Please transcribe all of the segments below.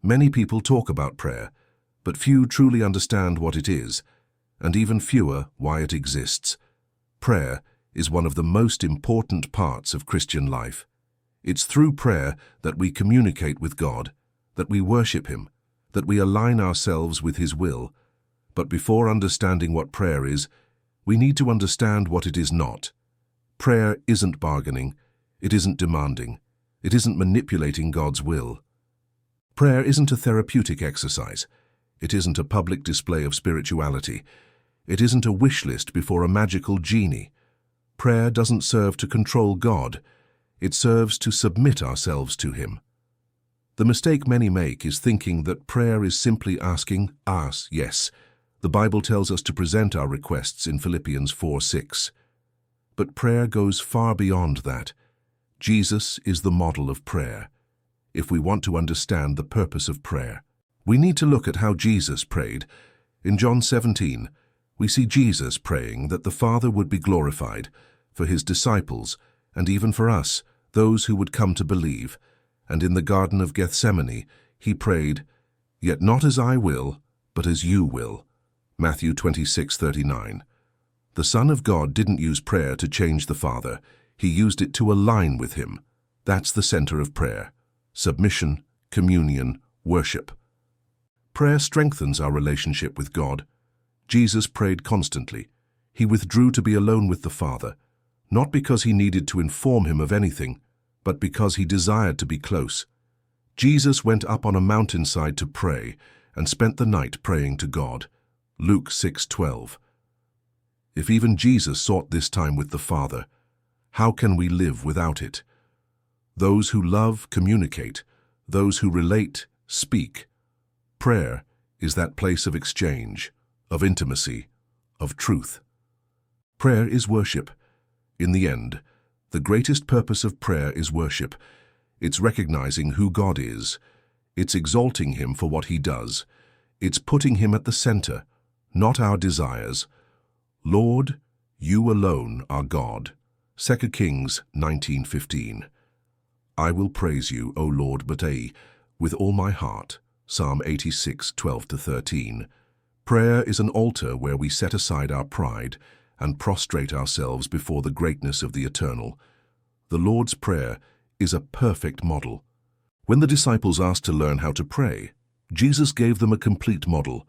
Many people talk about prayer, but few truly understand what it is, and even fewer why it exists. Prayer is one of the most important parts of Christian life. It's through prayer that we communicate with God, that we worship Him, that we align ourselves with His will. But before understanding what prayer is, we need to understand what it is not. Prayer isn't bargaining, it isn't demanding, it isn't manipulating God's will. Prayer isn't a therapeutic exercise. It isn't a public display of spirituality. It isn't a wish list before a magical genie. Prayer doesn't serve to control God. It serves to submit ourselves to Him. The mistake many make is thinking that prayer is simply asking, yes. The Bible tells us to present our requests in Philippians 4:6. But prayer goes far beyond that. Jesus is the model of prayer. If we want to understand the purpose of prayer, we need to look at how Jesus prayed. In John 17, we see Jesus praying that the Father would be glorified for His disciples and even for us, those who would come to believe. And in the Garden of Gethsemane, He prayed, "Yet not as I will, but as you will." Matthew 26:39. The Son of God didn't use prayer to change the Father. He used it to align with Him. That's the center of prayer. Submission, communion, worship. Prayer strengthens our relationship with God. Jesus prayed constantly. He withdrew to be alone with the Father, not because He needed to inform Him of anything, but because He desired to be close. Jesus went up on a mountainside to pray and spent the night praying to God. Luke 6:12. If even Jesus sought this time with the Father, how can we live without it? Those who love communicate. Those who relate speak. Prayer is that place of exchange, of intimacy, of truth. Prayer is worship. In the end, the greatest purpose of prayer is worship. It's recognizing who God is. It's exalting Him for what He does. It's putting Him at the center, not our desires. Lord, You alone are God. 2 Kings 19:15. I will praise You, O Lord, with all my heart. Psalm 86:12-13. Prayer is an altar where we set aside our pride and prostrate ourselves before the greatness of the eternal. The Lord's Prayer is a perfect model. When the disciples asked to learn how to pray, Jesus gave them a complete model.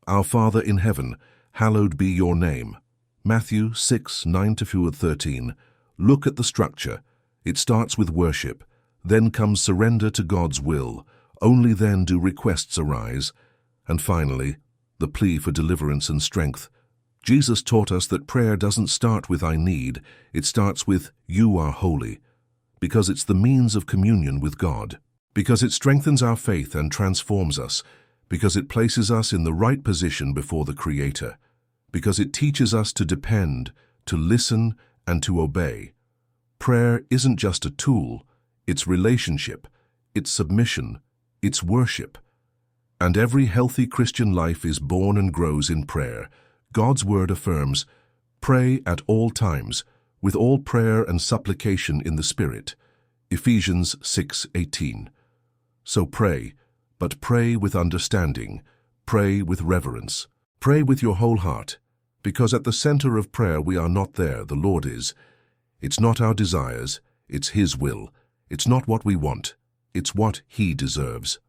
Our Father in heaven, hallowed be Your name. Matthew 6:9-13. Look at the structure. It starts with worship. Then comes surrender to God's will. Only then do requests arise. And finally, the plea for deliverance and strength. Jesus taught us that prayer doesn't start with "I need," it starts with "You are holy," because it's the means of communion with God, because it strengthens our faith and transforms us, because it places us in the right position before the Creator, because it teaches us to depend, to listen, and to obey. Prayer isn't just a tool, it's relationship, it's submission, it's worship. And every healthy Christian life is born and grows in prayer. God's Word affirms, "Pray at all times, with all prayer and supplication in the Spirit." Ephesians 6:18. So pray, but pray with understanding. Pray with reverence. Pray with your whole heart, because at the center of prayer we are not there, the Lord is. It's not our desires, it's His will. It's not what we want, it's what He deserves.